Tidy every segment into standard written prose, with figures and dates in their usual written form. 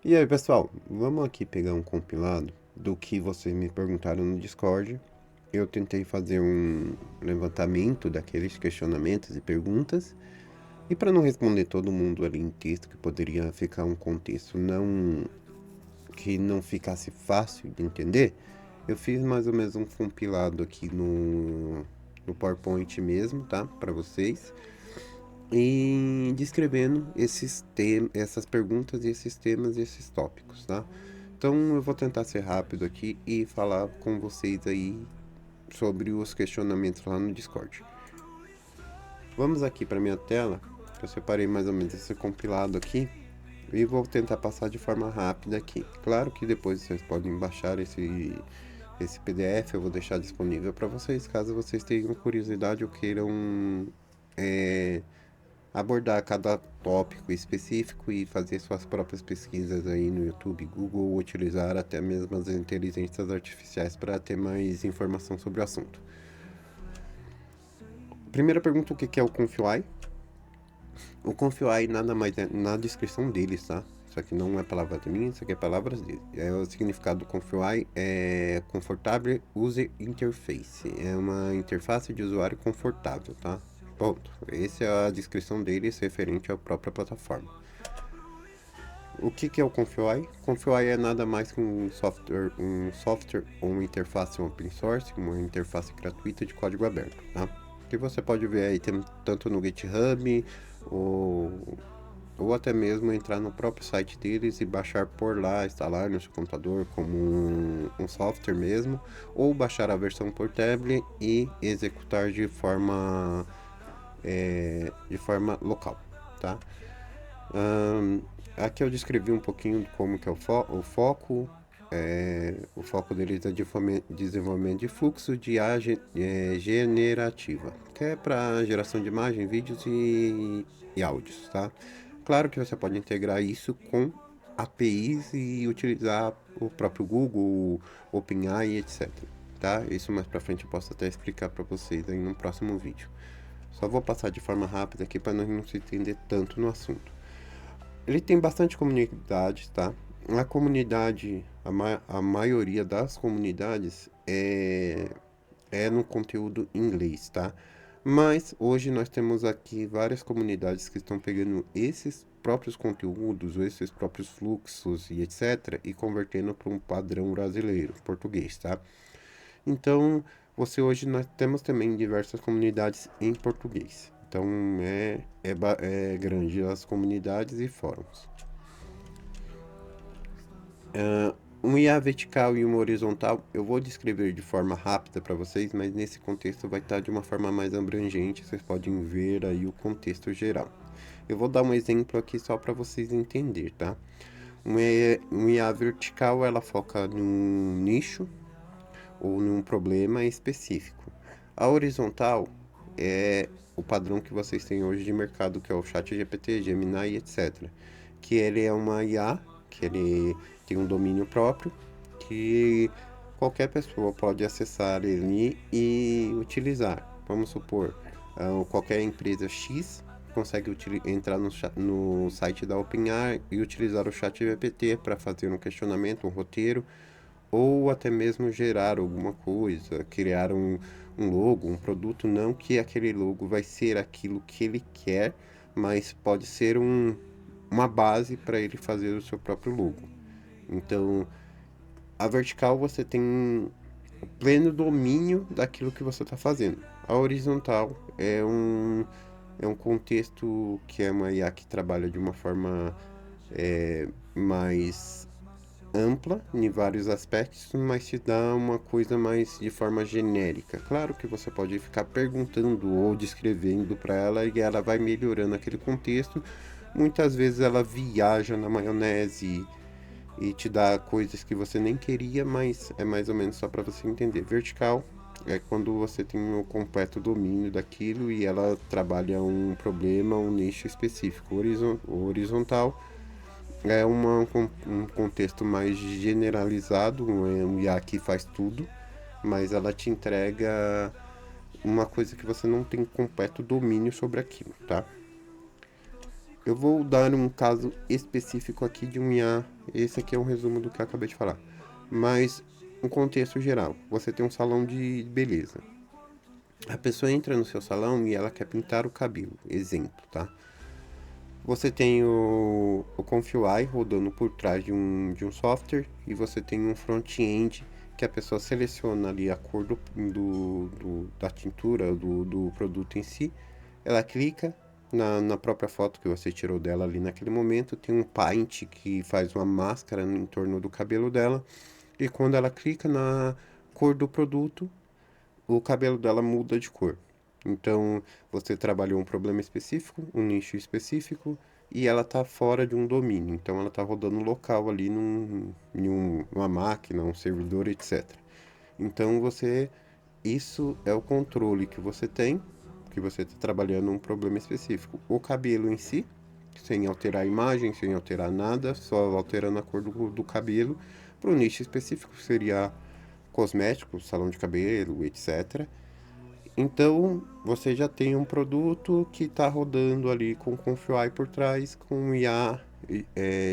E aí, pessoal, vamos aqui pegar um compilado do que vocês me perguntaram no Discord. Eu tentei fazer um levantamento daqueles questionamentos e perguntas. E para não responder todo mundo ali em texto, que poderia ficar um contexto que não ficasse fácil de entender, eu fiz mais ou menos um compilado aqui no PowerPoint mesmo, tá? Para vocês. E descrevendo essas perguntas e esses temas e esses tópicos, tá? Então eu vou tentar ser rápido aqui e falar com vocês aí sobre os questionamentos lá no Discord. Vamos aqui para minha tela, que eu separei mais ou menos esse compilado aqui e vou tentar passar de forma rápida aqui. Claro que depois vocês podem baixar esse PDF, eu vou deixar disponível para vocês, caso vocês tenham curiosidade ou queiram abordar cada tópico específico e fazer suas próprias pesquisas aí no YouTube, Google, ou utilizar até mesmo as inteligências artificiais para ter mais informação sobre o assunto. Primeira pergunta, o que é o ConfUI? O ConfUI nada mais é na descrição deles, tá? Isso aqui não é palavra minha, isso aqui é palavras dele. O significado do ConfUI é Comfortable User Interface. É uma interface de usuário confortável, tá? Ponto. Essa é a descrição deles referente à própria plataforma. O que é o ConfUI? ConfUI é nada mais que um software ou uma interface open source, uma interface gratuita de código aberto, tá? Que você pode ver aí tanto no GitHub ou até mesmo entrar no próprio site deles e baixar por lá, instalar no seu computador como um software mesmo, ou baixar a versão por tablet e executar de forma local, tá? Aqui eu descrevi um pouquinho de como que é o foco. O foco deles é desenvolvimento de fluxo de IA generativa, que é para geração de imagem, vídeos e áudios, tá? Claro que você pode integrar isso com APIs e utilizar o próprio Google, OpenAI, etc. Tá? Isso mais para frente eu posso até explicar para vocês aí no próximo vídeo. Só vou passar de forma rápida aqui para não se entender tanto no assunto. Ele tem bastante comunidade, tá? A comunidade, a maioria das comunidades é no conteúdo em inglês, tá? Mas hoje nós temos aqui várias comunidades que estão pegando esses próprios conteúdos, esses próprios fluxos e etc. e convertendo para um padrão brasileiro, português, tá? Então, nós temos também diversas comunidades em português. Então, é grande as comunidades e fóruns. Um IA vertical e uma horizontal, eu vou descrever de forma rápida para vocês, mas nesse contexto vai estar de uma forma mais abrangente, vocês podem ver aí o contexto geral. Eu vou dar um exemplo aqui só para vocês entenderem, tá? Um IA vertical, ela foca num nicho ou num problema específico. A horizontal é o padrão que vocês têm hoje de mercado, que é o ChatGPT, Gemini, etc. Que ele é uma IA, que ele tem um domínio próprio, que qualquer pessoa pode acessar ele e utilizar. Vamos supor, qualquer empresa X consegue entrar no site da OpenAI e utilizar o ChatGPT para fazer um questionamento, um roteiro, ou até mesmo gerar alguma coisa, criar um logo, um produto, não que aquele logo vai ser aquilo que ele quer, mas pode ser uma base para ele fazer o seu próprio logo. Então, a vertical você tem o pleno domínio daquilo que você está fazendo. A horizontal é um contexto que é uma IA que trabalha de uma forma mais ampla em vários aspectos, mas te dá uma coisa mais de forma genérica. Claro que você pode ficar perguntando ou descrevendo para ela e ela vai melhorando aquele contexto. Muitas vezes ela viaja na maionese e te dá coisas que você nem queria, mas é mais ou menos só para você entender. Vertical é quando você tem o completo domínio daquilo e ela trabalha um problema, um nicho específico. Horizontal é um contexto mais generalizado, um IA que faz tudo, mas ela te entrega uma coisa que você não tem completo domínio sobre aquilo, tá? Eu vou dar um caso específico aqui de um IA Esse aqui é um resumo do que eu acabei de falar. Mas, um contexto geral, você tem um salão de beleza. A pessoa entra no seu salão e ela quer pintar o cabelo, exemplo, tá? Você tem o ConfUI rodando por trás de um software e você tem um front-end que a pessoa seleciona ali a cor da tintura, do produto em si. Ela clica na própria foto que você tirou dela ali naquele momento. Tem um paint que faz uma máscara em torno do cabelo dela. E quando ela clica na cor do produto, o cabelo dela muda de cor. Então, você trabalhou um problema específico, um nicho específico, e ela está fora de um domínio. Então, ela está rodando local ali numa máquina, um servidor, etc. Então, isso é o controle que você tem, que você está trabalhando um problema específico. O cabelo em si, sem alterar a imagem, sem alterar nada, só alterando a cor do cabelo. Para o nicho específico, seria cosméticos, salão de cabelo, etc. Então, você já tem um produto que está rodando ali com ConfUI por trás, com IA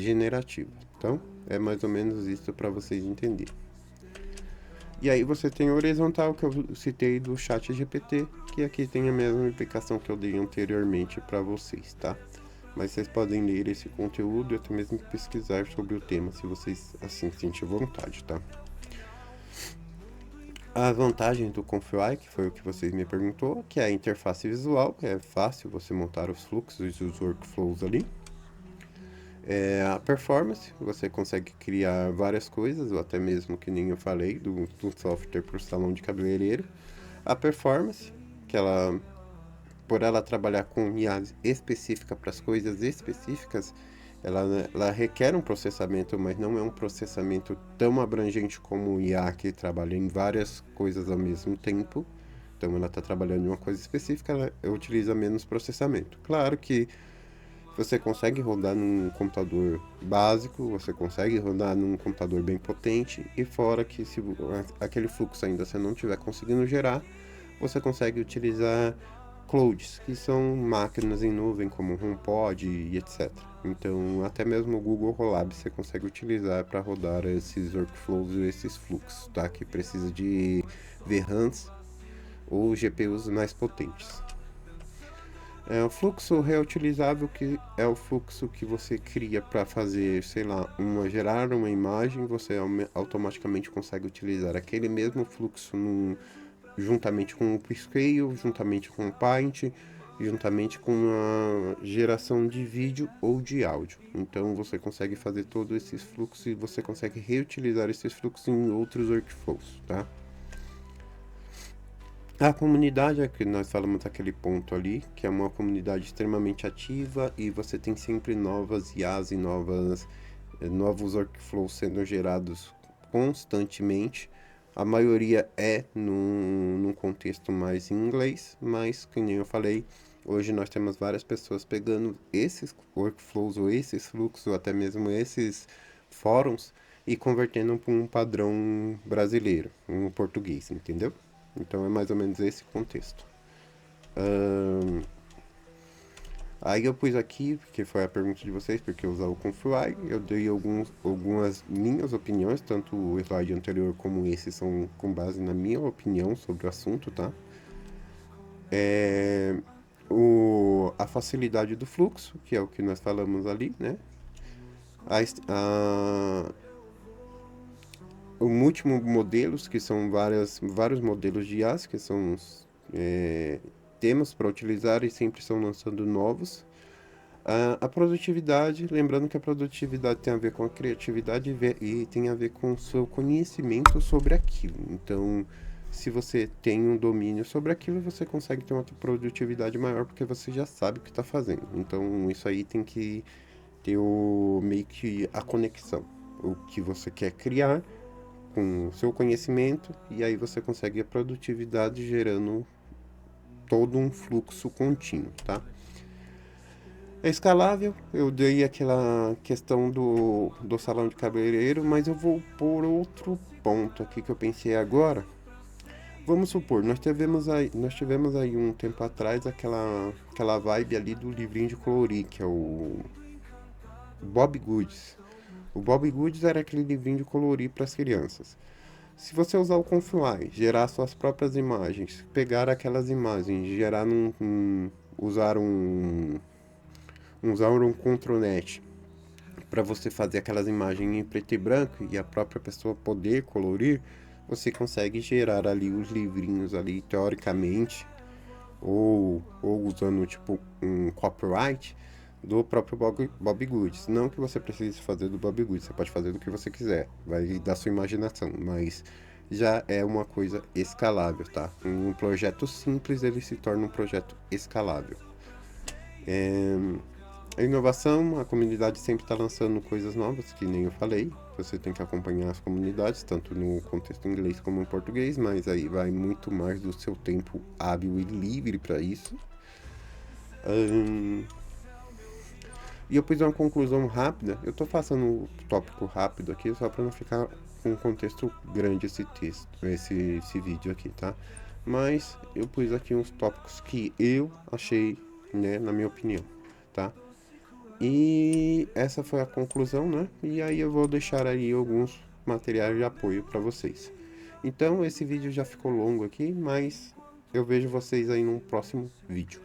generativa. Então, é mais ou menos isso para vocês entenderem. E aí você tem o horizontal, que eu citei do chat GPT, que aqui tem a mesma explicação que eu dei anteriormente para vocês, tá? Mas vocês podem ler esse conteúdo e até mesmo pesquisar sobre o tema, se vocês assim sentirem vontade, tá? A vantagem do ConfUI, que foi o que vocês me perguntou, que é a interface visual, é fácil você montar os fluxos e os workflows ali. A performance, você consegue criar várias coisas, ou até mesmo que nem eu falei, do software para o salão de cabeleireiro. A performance, que por ela trabalhar com IA específica para as coisas específicas, ela requer um processamento, mas não é um processamento tão abrangente como o IA, que trabalha em várias coisas ao mesmo tempo. Então, ela está trabalhando em uma coisa específica, ela utiliza menos processamento. Claro que você consegue rodar num computador básico, você consegue rodar num computador bem potente, e fora que se aquele fluxo ainda você não estiver conseguindo gerar, você consegue utilizar clouds, que são máquinas em nuvem como HomePod e etc. Então, até mesmo o Google Colab você consegue utilizar para rodar esses workflows e esses fluxos, tá? Que precisa de VRAMs ou GPUs mais potentes. É o fluxo reutilizável, que é o fluxo que você cria para fazer, sei lá, gerar uma imagem, você automaticamente consegue utilizar aquele mesmo fluxo juntamente com o Upscale, juntamente com o Paint, juntamente com a geração de vídeo ou de áudio. Então você consegue fazer todos esses fluxos e você consegue reutilizar esses fluxos em outros workflows, tá? A comunidade é que nós falamos aquele ponto ali, que é uma comunidade extremamente ativa e você tem sempre novas IAs e novos workflows sendo gerados constantemente. A maioria é num contexto mais em inglês, mas, como eu falei, hoje nós temos várias pessoas pegando esses workflows ou esses fluxos ou até mesmo esses fóruns e convertendo para um padrão brasileiro, um português, entendeu? Então é mais ou menos esse contexto. Aí eu pus aqui, que foi a pergunta de vocês, porque eu usava o ConfUI, eu dei algumas minhas opiniões, tanto o slide anterior como esse são com base na minha opinião sobre o assunto, tá? A facilidade do fluxo, que é o que nós falamos ali, né? O múltiplo modelos, que são vários modelos de IAs, que são temas para utilizar e sempre estão lançando novos. A produtividade, lembrando que a produtividade tem a ver com a criatividade e tem a ver com o seu conhecimento sobre aquilo. Então, se você tem um domínio sobre aquilo, você consegue ter uma produtividade maior porque você já sabe o que está fazendo. Então, isso aí tem que ter meio que a conexão. O que você quer criar com o seu conhecimento, e aí você consegue a produtividade gerando todo um fluxo contínuo, tá? É escalável, eu dei aquela questão do salão de cabeleireiro, mas eu vou por outro ponto aqui que eu pensei agora. Vamos supor, nós tivemos aí um tempo atrás aquela vibe ali do livrinho de colorir, que é o Bob Goods. O Bob Goods era aquele livrinho de colorir para as crianças. Se você usar o Confluent, gerar suas próprias imagens, pegar aquelas imagens, gerar usar um ControlNet para você fazer aquelas imagens em preto e branco e a própria pessoa poder colorir, você consegue gerar ali os livrinhos ali teoricamente ou usando tipo um copyright do próprio Bob Goods. Não que você precise fazer do Bob Goods, você pode fazer do que você quiser, vai da sua imaginação, mas já é uma coisa escalável, tá? Um projeto simples ele se torna um projeto escalável. A inovação, a comunidade sempre está lançando coisas novas, que nem eu falei. Você tem que acompanhar as comunidades, tanto no contexto inglês como em português, mas aí vai muito mais do seu tempo hábil e livre para isso. E eu pus uma conclusão rápida. Eu estou passando o tópico rápido aqui, só para não ficar com um contexto grande esse texto, esse vídeo aqui, tá? Mas eu pus aqui uns tópicos que eu achei, né, na minha opinião, tá? E essa foi a conclusão, né? E aí eu vou deixar aí alguns materiais de apoio para vocês. Então esse vídeo já ficou longo aqui, mas eu vejo vocês aí num próximo vídeo.